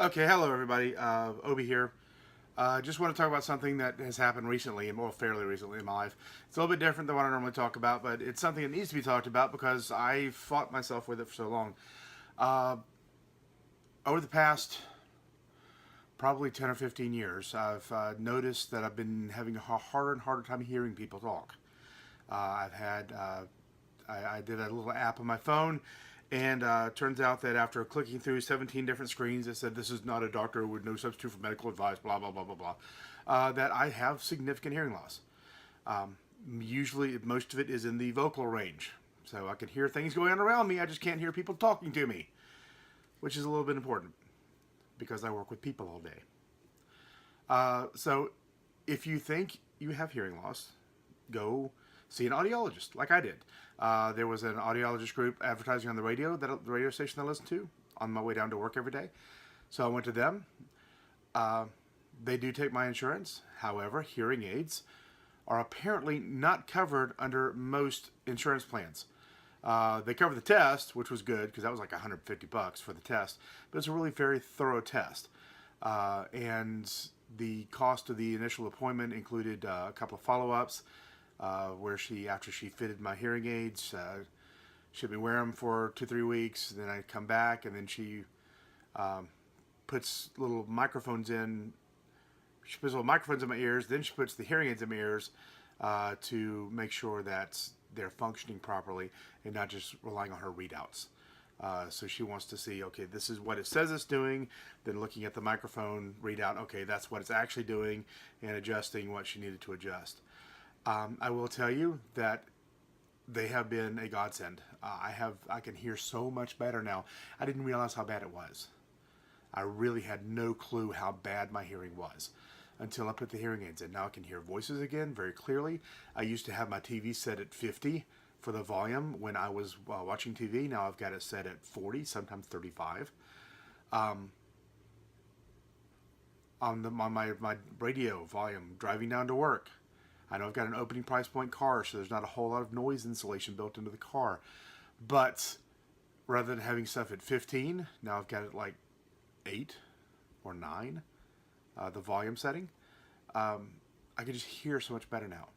Okay, hello everybody. Obi here. Just want to talk about something that has happened recently, and well, fairly recently in my life. It's a little bit different than what I normally talk about, but it's something that needs to be talked about because I fought myself with it for so long. Uh, Over the past probably 10 or 15 years, I've noticed that I've been having a harder and harder time hearing people talk. I've had I did a little app on my phone, and turns out that after clicking through 17 different screens, it said this is not a doctor with no substitute for medical advice, blah blah blah blah blah. That I have significant hearing loss. Usually, most of it is in the vocal range, so I can hear things going on around me. I just can't hear people talking to me, which is a little bit important because I work with people all day. So, if you think you have hearing loss, go see an audiologist, like I did. There was an audiologist group advertising on the radio, the radio station I listened to, on my way down to work every day. So I went to them. Uh, they do take my insurance. However, hearing aids are apparently not covered under most insurance plans. They cover the test, which was good because that was like $150 for the test, but it's a really very thorough test. And the cost of the initial appointment included a couple of follow-ups, where after she fitted my hearing aids, she'd be wearing them for 2-3 weeks. Then I'd come back, and then she puts little microphones in. She puts little microphones in my ears. Then she puts the hearing aids in my ears to make sure that they're functioning properly and not just relying on her readouts. So she wants to see, okay, this is what it says it's doing. Then looking at the microphone readout, okay, that's what it's actually doing, and adjusting what she needed to adjust. I will tell you that they have been a godsend. I can hear so much better now. I didn't realize how bad it was. I really had no clue how bad my hearing was until I put the hearing aids in. Now I can hear voices again very clearly. I used to have my TV set at 50 for the volume when I was watching TV. Now I've got it set at 40, sometimes 35. On my radio volume, driving down to work. I know I've got an opening price point car, so there's not a whole lot of noise insulation built into the car. But rather than having stuff at 15, now I've got it like 8 or 9, the volume setting. I can just hear so much better now.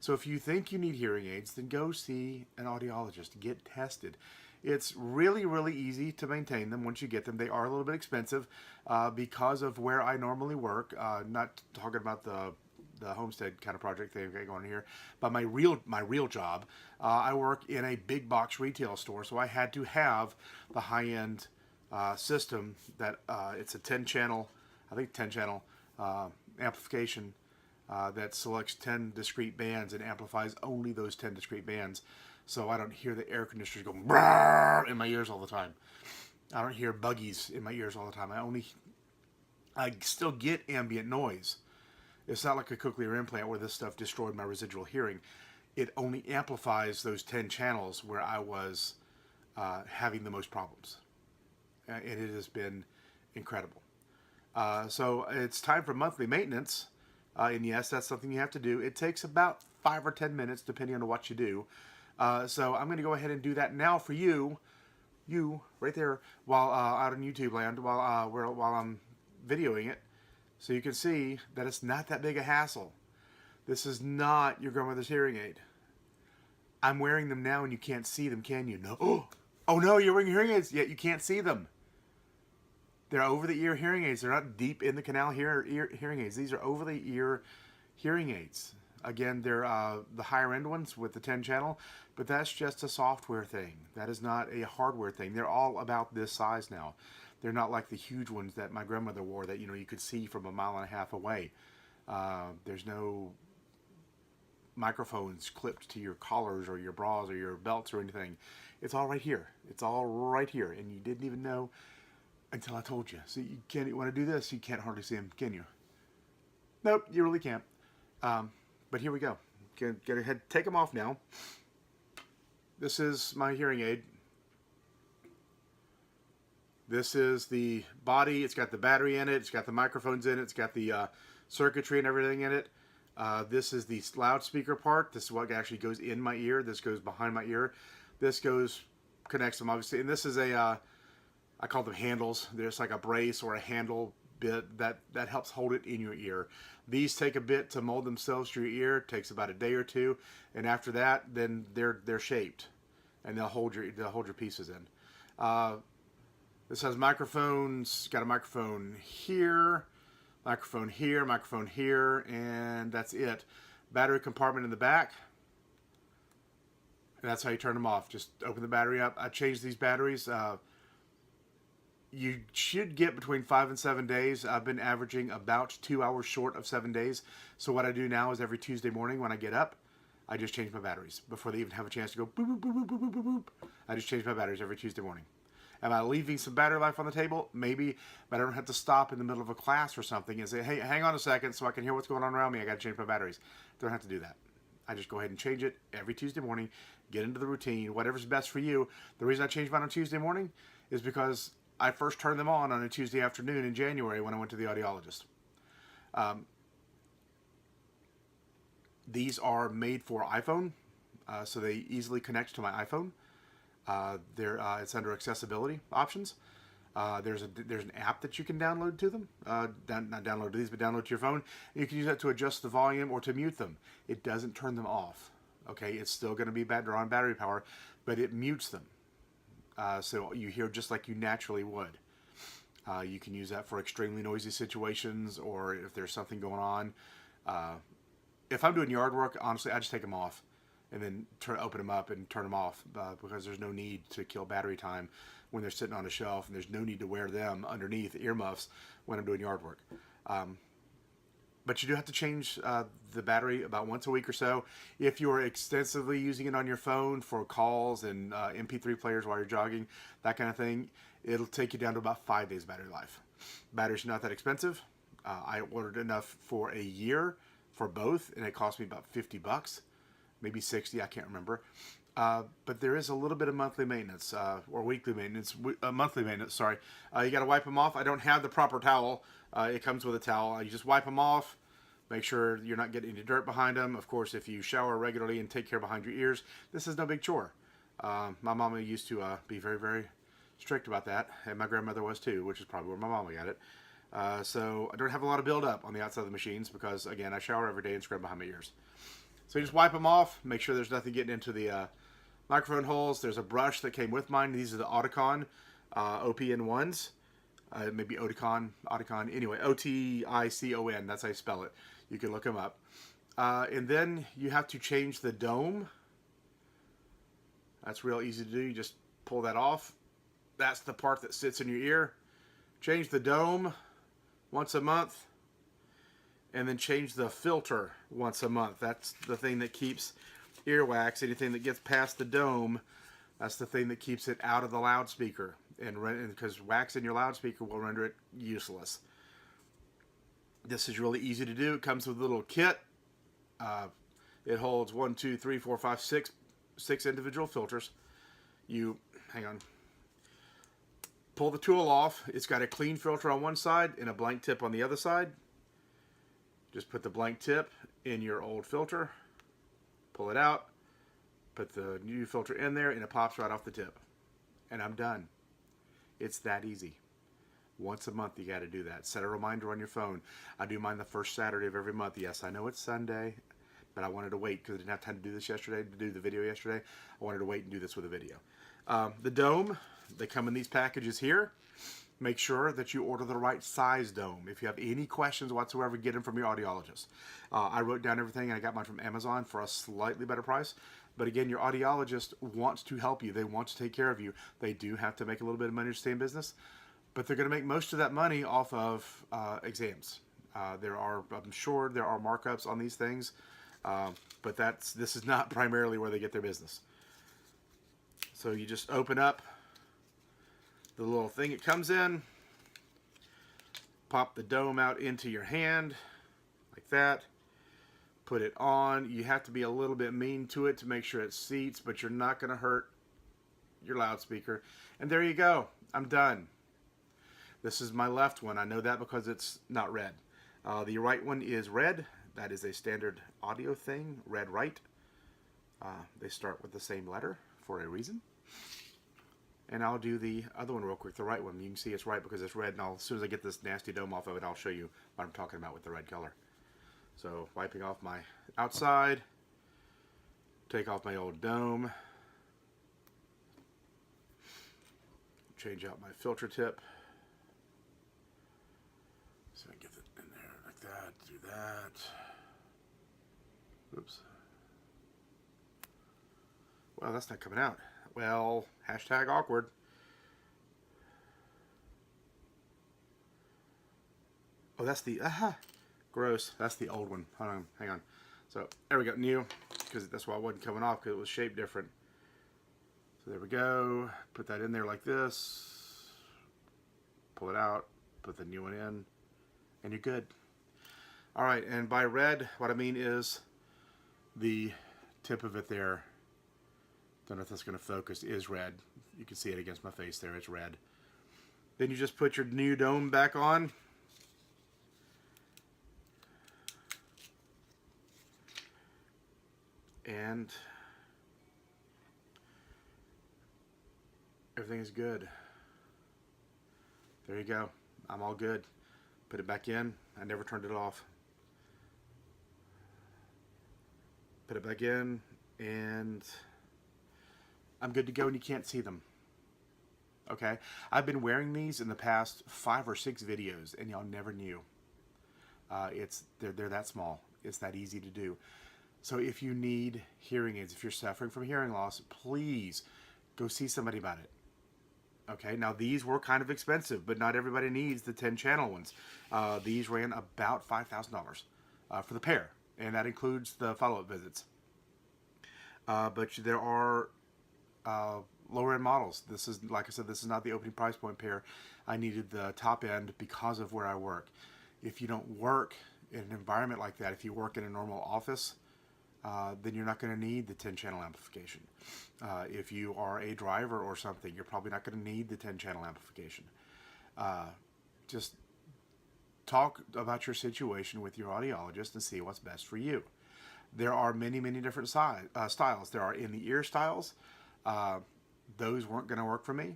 So if you think you need hearing aids, then go see an audiologist. Get tested. It's really, really easy to maintain them once you get them. They are a little bit expensive because of where I normally work. Not talking about the homestead kind of project they've got going here, but my real job, I work in a big box retail store, so I had to have the high end system that it's a 10 channel, I think 10 channel amplification that selects 10 discrete bands and amplifies only those 10 discrete bands, so I don't hear the air conditioners go in my ears all the time. I don't hear buggies in my ears all the time. I still get ambient noise. It's not like a cochlear implant where this stuff destroyed my residual hearing. It only amplifies those 10 channels where I was having the most problems. And it has been incredible. So it's time for monthly maintenance. And yes, that's something you have to do. It takes about 5 or 10 minutes depending on what you do. So I'm going to go ahead and do that now for you right there, while out on YouTube land, while I'm videoing it. So you can see that it's not that big a hassle. This is not your grandmother's hearing aid. I'm wearing them now and you can't see them, can you? No. Oh no, you're wearing hearing aids, yet you can't see them. They're over-the-ear hearing aids. They're not deep in the canal hearing aids. These are over-the-ear hearing aids. Again, they're the higher-end ones with the 10 channel, but that's just a software thing. That is not a hardware thing. They're all about this size now. They're not like the huge ones that my grandmother wore that you could see from a mile and a half away. There's no microphones clipped to your collars or your bras or your belts or anything. It's all right here. It's all right here, and you didn't even know until I told you. So you can't want to do this. You can't hardly see them, can you? Nope, you really can't. But here we go. Get ahead, take them off now. This is my hearing aid. This is the body. It's got the battery in it. It's got the microphones in it. It's got the circuitry and everything in it. This is the loudspeaker part. This is what actually goes in my ear. This goes behind my ear. This connects them obviously. And this is a I call them handles. There's like a brace or a handle bit that helps hold it in your ear. These take a bit to mold themselves to your ear. It takes about a day or two, and after that, then they're shaped, and they'll hold your pieces in. This has microphones. Got a microphone here, microphone here, and that's it. Battery compartment in the back. And that's how you turn them off. Just open the battery up. I changed these batteries. You should get between 5 and 7 days. I've been averaging about 2 hours short of 7 days. So what I do now is every Tuesday morning when I get up, I just change my batteries before they even have a chance to go boop, boop, boop, boop, boop, boop, boop. I just change my batteries every Tuesday morning. Am I leaving some battery life on the table? Maybe, but I don't have to stop in the middle of a class or something and say, hey, hang on a second so I can hear what's going on around me. I got to change my batteries. Don't have to do that. I just go ahead and change it every Tuesday morning, get into the routine, whatever's best for you. The reason I change mine on Tuesday morning is because I first turned them on a Tuesday afternoon in January when I went to the audiologist. These are made for iPhone, so they easily connect to my iPhone. It's under accessibility options. There's an app that you can download to them. Not download to these, but download to your phone. You can use that to adjust the volume or to mute them. It doesn't turn them off. Okay, it's still going to be draw on battery power, but it mutes them. So you hear just like you naturally would. You can use that for extremely noisy situations, or if there's something going on. If I'm doing yard work, honestly, I just take them off and then open them up and turn them off because there's no need to kill battery time when they're sitting on a shelf, and there's no need to wear them underneath earmuffs when I'm doing yard work. But you do have to change the battery about once a week or so. If you're extensively using it on your phone for calls and MP3 players while you're jogging, that kind of thing, it'll take you down to about 5 days battery life. Batteries are not that expensive. I ordered enough for a year for both, and it cost me about $50, maybe 60, I can't remember. But there is a little bit of monthly maintenance, or weekly maintenance, monthly maintenance, sorry. You got to wipe them off. I don't have the proper towel. It comes with a towel. You just wipe them off. Make sure you're not getting any dirt behind them. Of course, if you shower regularly and take care behind your ears, this is no big chore. My mama used to be very, very strict about that, and my grandmother was too, which is probably where my mama got it. So I don't have a lot of buildup on the outside of the machines because, again, I shower every day and scrub behind my ears. So you just wipe them off. Make sure there's nothing getting into the microphone holes. There's a brush that came with mine. These are the Oticon OPN1s. Maybe Oticon, anyway, Oticon, that's how you spell it. You can look them up. And then you have to change the dome. That's real easy to do. You just pull that off. That's the part that sits in your ear. Change the dome once a month. And then change the filter once a month. That's the thing that keeps earwax, anything that gets past the dome, that's the thing that keeps it out of the loudspeaker. And because wax in your loudspeaker will render it useless. This is really easy to do. It comes with a little kit. It holds 1, 2, 3, 4, 5, 6 individual filters. You, hang on, pull the tool off. It's got a clean filter on one side and a blank tip on the other side. Just put the blank tip in your old filter, pull it out, put the new filter in there, and it pops right off the tip. And I'm done. It's that easy. Once a month you got to do that. Set a reminder on your phone. I do mine the first Saturday of every month. Yes, I know it's Sunday, but I wanted to wait because I didn't have time to do this yesterday, to do the video yesterday. I wanted to wait and do this with a video. The dome, they come in these packages here. Make sure that you order the right size dome. If you have any questions whatsoever, get them from your audiologist. I wrote down everything, and I got mine from Amazon for a slightly better price. But again, your audiologist wants to help you. They want to take care of you. They do have to make a little bit of money to stay in business, but they're going to make most of that money off of exams. I'm sure there are markups on these things, but this is not primarily where they get their business. So you just open up the little thing it comes in, pop the dome out into your hand like that, put it on. You have to be a little bit mean to it to make sure it seats, but you're not going to hurt your loudspeaker. And there you go. I'm done. This is my left one. I know that because it's not red. The right one is red. That is a standard audio thing, red right. They start with the same letter for a reason. and I'll do the other one real quick, the right one. You can see it's right because it's red, and as soon as I get this nasty dome off of it, I'll show you what I'm talking about with the red color. So wiping off my outside, take off my old dome, change out my filter tip. So I get it in there like that, do that. Oops. Well, that's not coming out. Well, hashtag awkward. Oh, that's the, gross. That's the old one. Hold on, hang on. So, there we go, new, because that's why it wasn't coming off, because it was shaped different. So there we go. Put that in there like this. Pull it out, put the new one in, and you're good. All right, and by red, what I mean is the tip of it there, don't know if that's going to focus, is red. You can see it against my face there, it's red. Then you just put your new dome back on. And everything is good. There you go. I'm all good. Put it back in. I never turned it off. Put it back in, and I'm good to go, and you can't see them. Okay? I've been wearing these in the past 5 or 6 videos, and y'all never knew. They're that small. It's that easy to do. So if you need hearing aids, if you're suffering from hearing loss, please go see somebody about it. Okay, now these were kind of expensive, but not everybody needs the 10-channel ones. These ran about $5,000 for the pair, and that includes the follow-up visits. But there are lower-end models. This is, like I said, this is not the opening price point pair. I needed the top end because of where I work. If you don't work in an environment like that, if you work in a normal office, then you're not going to need the 10-channel amplification. If you are a driver or something, you're probably not going to need the 10-channel amplification. Just talk about your situation with your audiologist and see what's best for you. There are many, many different styles. There are in-the-ear styles. Those weren't going to work for me.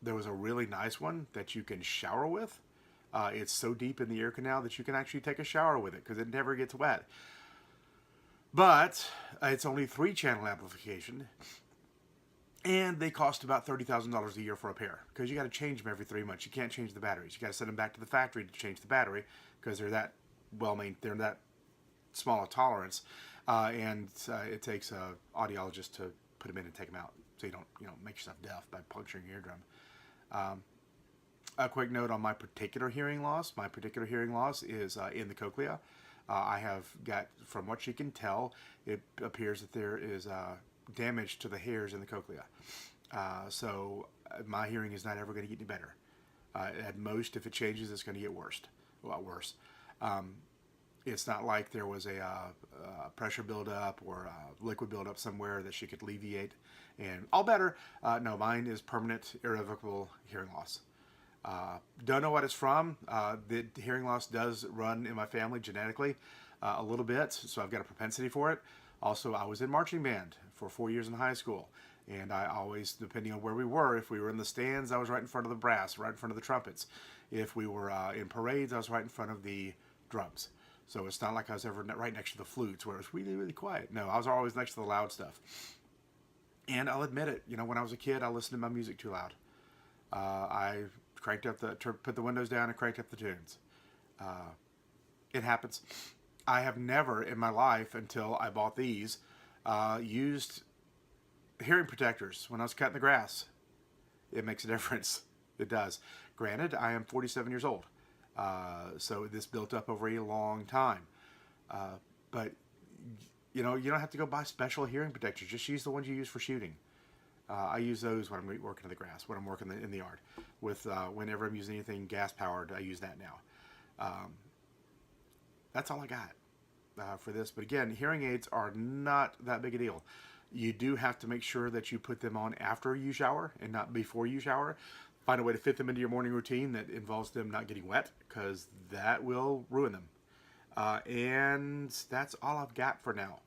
There was a really nice one that you can shower with. It's so deep in the ear canal that you can actually take a shower with it because it never gets wet. But it's only 3-channel amplification, and they cost about $30,000 a year for a pair because you got to change them every 3 months. You can't change the batteries. You got to send them back to the factory to change the battery because they're that they're that small a tolerance, and it takes an audiologist to put them in and take them out so you don't make yourself deaf by puncturing your eardrum. A quick note on my particular hearing loss. My particular hearing loss is in the cochlea. I have got, from what you can tell, it appears that there is damage to the hairs in the cochlea. So my hearing is not ever going to get any better. At most, if it changes, it's going to get worse. A lot worse. It's not like there was a pressure buildup or a liquid buildup somewhere that she could alleviate and all better. No, mine is permanent, irrevocable hearing loss. Don't know what it's from. The hearing loss does run in my family genetically a little bit, so I've got a propensity for it. Also, I was in marching band for 4 years in high school, and I always, depending on where we were, if we were in the stands, I was right in front of the brass, right in front of the trumpets. If we were in parades, I was right in front of the drums. So it's not like I was ever right next to the flutes where it was really, really quiet. No, I was always next to the loud stuff. And I'll admit it, when I was a kid, I listened to my music too loud. I cranked up put the windows down and cranked up the tunes. It happens. I have never in my life, until I bought these, used hearing protectors when I was cutting the grass. It makes a difference. It does. Granted, I am 47 years old. So this built up over a long time. But, you don't have to go buy special hearing protectors. Just use the ones you use for shooting. I use those when I'm working in the grass, when I'm working in the yard. Whenever I'm using anything gas-powered, I use that now. That's all I got for this. But again, hearing aids are not that big a deal. You do have to make sure that you put them on after you shower and not before you shower. Find a way to fit them into your morning routine that involves them not getting wet, because that will ruin them. And that's all I've got for now.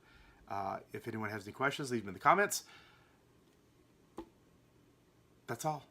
If anyone has any questions, leave them in the comments. That's all.